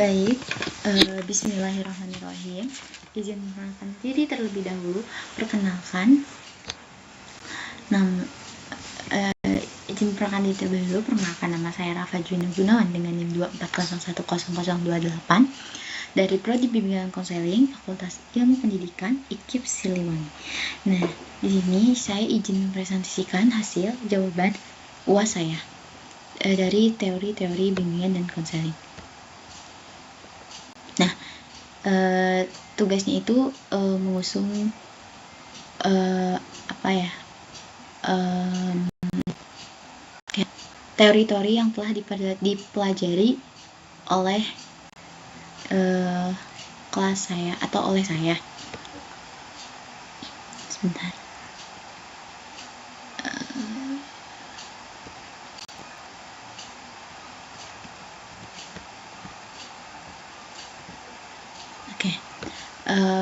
Baik, bismillahirrahmanirrahim. Izin memperkenalkan diri terlebih dahulu. Perkenalkan, izin memperkenalkan diri terlebih dahulu. Perkenalkan, nama saya Rafa Juwina Gunawan dengan NIM 240100028 dari Prodi Bimbingan Konseling Fakultas Ilmu Pendidikan IKIP Siliwangi. Nah, di sini saya izin mempresentasikan hasil jawaban UAS saya dari teori-teori bimbingan dan konseling. Nah, tugasnya itu mengusung teori-teori yang telah dipelajari oleh kelas saya atau oleh saya. Sebentar.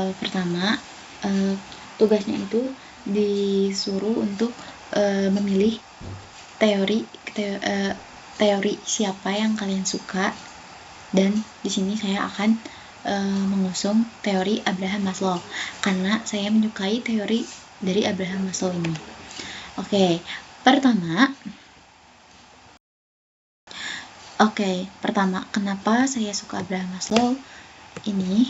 Pertama, tugasnya itu disuruh untuk memilih teori siapa yang kalian suka, dan di sini saya akan mengusung teori Abraham Maslow karena saya menyukai teori dari Abraham Maslow ini. Pertama, kenapa saya suka Abraham Maslow ini?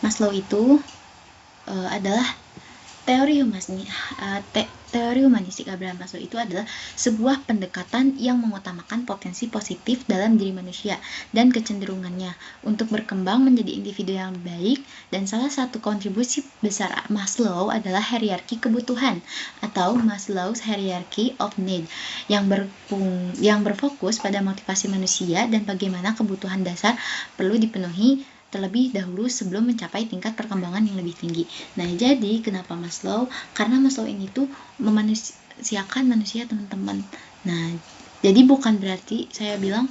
Maslow itu adalah teori humanistik. Abraham Maslow itu adalah sebuah pendekatan yang mengutamakan potensi positif dalam diri manusia dan kecenderungannya untuk berkembang menjadi individu yang baik, dan salah satu kontribusi besar Maslow adalah hierarki kebutuhan atau Maslow's Hierarchy of Need yang berfokus pada motivasi manusia dan bagaimana kebutuhan dasar perlu dipenuhi terlebih dahulu sebelum mencapai tingkat perkembangan yang lebih tinggi. Nah, jadi kenapa Maslow? Karena Maslow ini tuh memanusiakan manusia, teman-teman. Nah, jadi bukan berarti saya bilang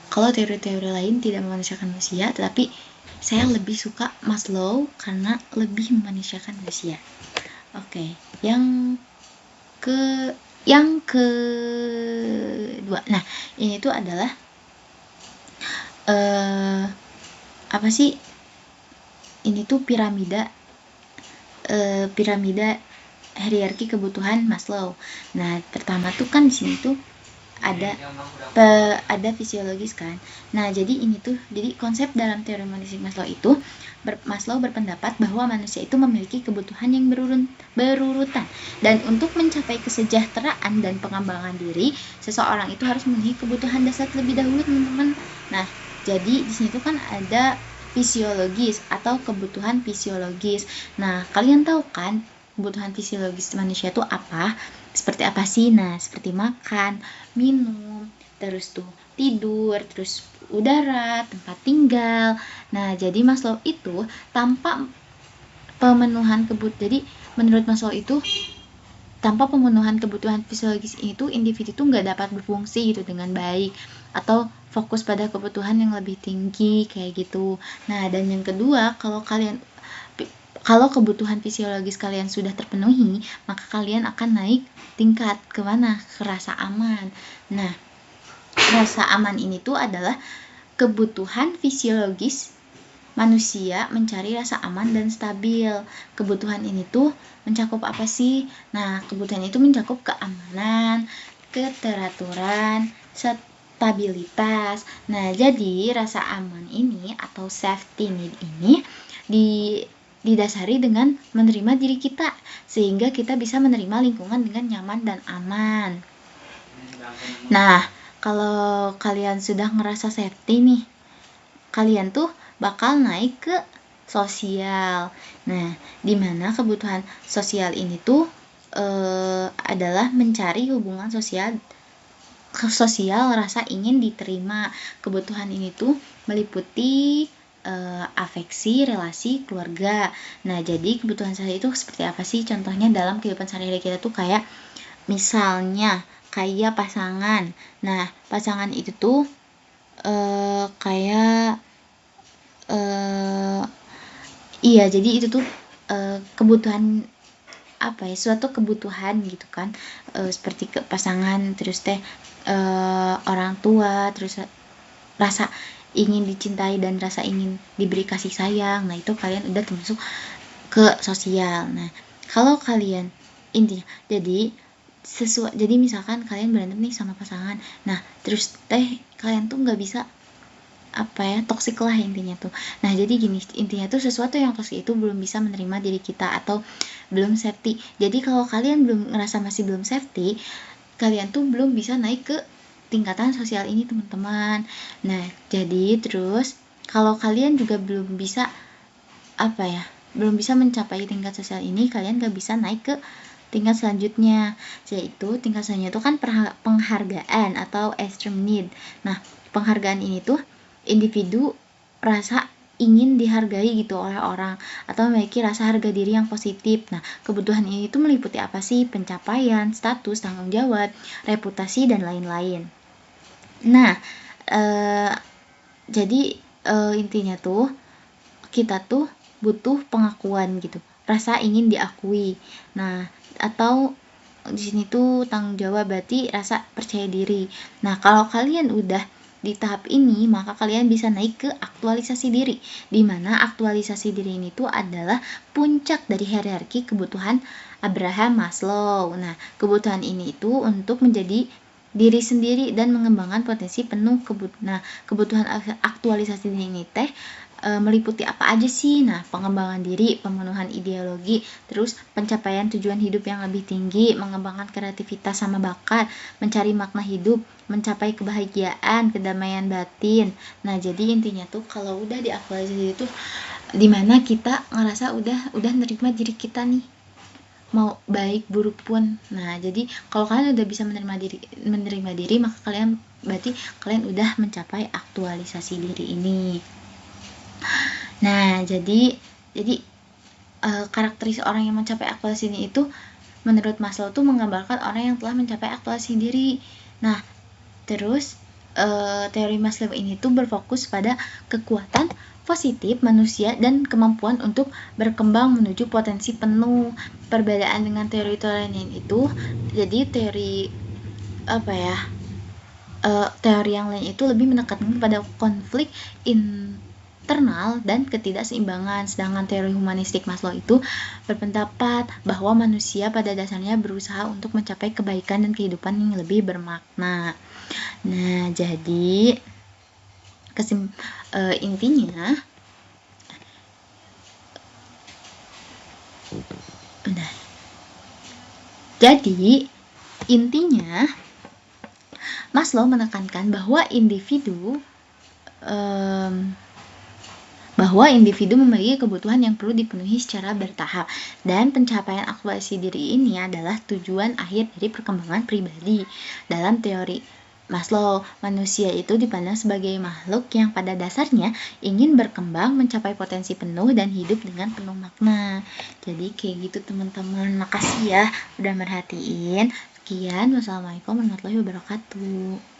kalau teori-teori lain tidak memanusiakan manusia, tetapi saya lebih suka Maslow karena lebih memanusiakan manusia. Yang kedua. Nah, ini tuh adalah ini tuh piramida hierarki kebutuhan Maslow. Nah, pertama tuh kan di sini tuh ada fisiologis kan. Nah, jadi konsep dalam teori humanistik Maslow itu, Maslow berpendapat bahwa manusia itu memiliki kebutuhan yang berurutan, dan untuk mencapai kesejahteraan dan pengembangan diri, seseorang itu harus memenuhi kebutuhan dasar terlebih dahulu, teman-teman. Nah, jadi di sini tuh kan ada fisiologis atau kebutuhan fisiologis. Nah, kalian tahu kan kebutuhan fisiologis manusia itu apa? Seperti apa sih? Nah, seperti makan, minum, terus tuh tidur, terus udara, tempat tinggal. Nah, jadi Maslow itu tanpa pemenuhan jadi menurut Maslow itu tanpa pemenuhan kebutuhan fisiologis itu, individu itu nggak dapat berfungsi gitu dengan baik atau fokus pada kebutuhan yang lebih tinggi kayak gitu. Nah, dan yang kedua, kalau kebutuhan fisiologis kalian sudah terpenuhi, maka kalian akan naik tingkat ke mana? Ke rasa aman. Nah, rasa aman ini tuh adalah kebutuhan fisiologis manusia mencari rasa aman dan stabil. Kebutuhan ini tuh mencakup apa sih? Nah, kebutuhan itu mencakup keamanan, keteraturan, stabilitas. Nah, jadi rasa aman ini atau safety need ini didasari dengan menerima diri kita, sehingga kita bisa menerima lingkungan dengan nyaman dan aman. Nah, kalau kalian sudah ngerasa safety nih, kalian tuh bakal naik ke sosial. Nah, dimana kebutuhan sosial ini tuh adalah mencari hubungan sosial, rasa ingin diterima. Kebutuhan ini tuh meliputi afeksi, relasi, keluarga. Nah, jadi kebutuhan sehari itu seperti apa sih? Contohnya dalam kehidupan sehari-hari kita tuh kayak misalnya kayak pasangan. Nah, pasangan itu tuh jadi itu tuh kebutuhan suatu kebutuhan gitu kan, seperti pasangan, terus orang tua, terus rasa ingin dicintai dan rasa ingin diberi kasih sayang. Nah, itu kalian udah termasuk ke sosial. Nah, kalau kalian intinya jadi misalkan kalian berantem nih sama pasangan. Nah, terus kalian tuh nggak bisa toksik lah intinya tuh. Nah, jadi gini, intinya tuh sesuatu yang toksik itu belum bisa menerima diri kita atau belum safety. Jadi kalau kalian belum ngerasa masih belum safety, kalian tuh belum bisa naik ke tingkatan sosial ini, teman-teman. Nah, jadi terus kalau kalian juga belum bisa belum bisa mencapai tingkat sosial ini, kalian gak bisa naik ke tingkat selanjutnya, yaitu tingkat selanjutnya itu kan penghargaan atau extreme need. Nah, penghargaan ini tuh individu rasa ingin dihargai gitu oleh orang atau memiliki rasa harga diri yang positif. Nah, kebutuhan ini tuh meliputi apa sih? Pencapaian, status, tanggung jawab, reputasi, dan lain-lain. Nah, jadi intinya tuh kita tuh butuh pengakuan gitu, rasa ingin diakui. Nah, atau di sini tuh tanggung jawab berarti rasa percaya diri. Nah, kalau kalian udah di tahap ini, maka kalian bisa naik ke aktualisasi diri, di mana aktualisasi diri ini tuh adalah puncak dari hierarki kebutuhan Abraham Maslow. Nah, kebutuhan ini itu untuk menjadi diri sendiri dan mengembangkan potensi penuh kebutuhan aktualisasi diri ini meliputi apa aja sih? Nah, pengembangan diri, pemenuhan ideologi, terus pencapaian tujuan hidup yang lebih tinggi, mengembangkan kreativitas sama bakat, mencari makna hidup, mencapai kebahagiaan, kedamaian batin. Nah, jadi intinya tuh kalau udah di aktualisasi itu dimana kita ngerasa udah nerima diri kita nih, mau baik buruk pun. Nah, jadi kalau kalian udah bisa menerima diri, maka berarti kalian udah mencapai aktualisasi diri ini. Nah, jadi karakteristik orang yang mencapai aktualisasi diri itu menurut Maslow tuh menggambarkan orang yang telah mencapai aktualisasi diri. Nah, terus teori Maslow ini tuh berfokus pada kekuatan positif manusia dan kemampuan untuk berkembang menuju potensi penuh. Perbedaan dengan teori-teori lain itu, jadi teori teori yang lain itu lebih menekankan pada konflik internal dan ketidakseimbangan, sedangkan teori humanistik Maslow itu berpendapat bahwa manusia pada dasarnya berusaha untuk mencapai kebaikan dan kehidupan yang lebih bermakna. Nah, jadi intinya Maslow menekankan bahwa individu memiliki kebutuhan yang perlu dipenuhi secara bertahap, dan pencapaian aktualisasi diri ini adalah tujuan akhir dari perkembangan pribadi. Dalam teori Maslow, manusia itu dipandang sebagai makhluk yang pada dasarnya ingin berkembang, mencapai potensi penuh, dan hidup dengan penuh makna. Jadi kayak gitu teman-teman. Makasih ya udah merhatiin. Sekian, wassalamualaikum warahmatullahi wabarakatuh.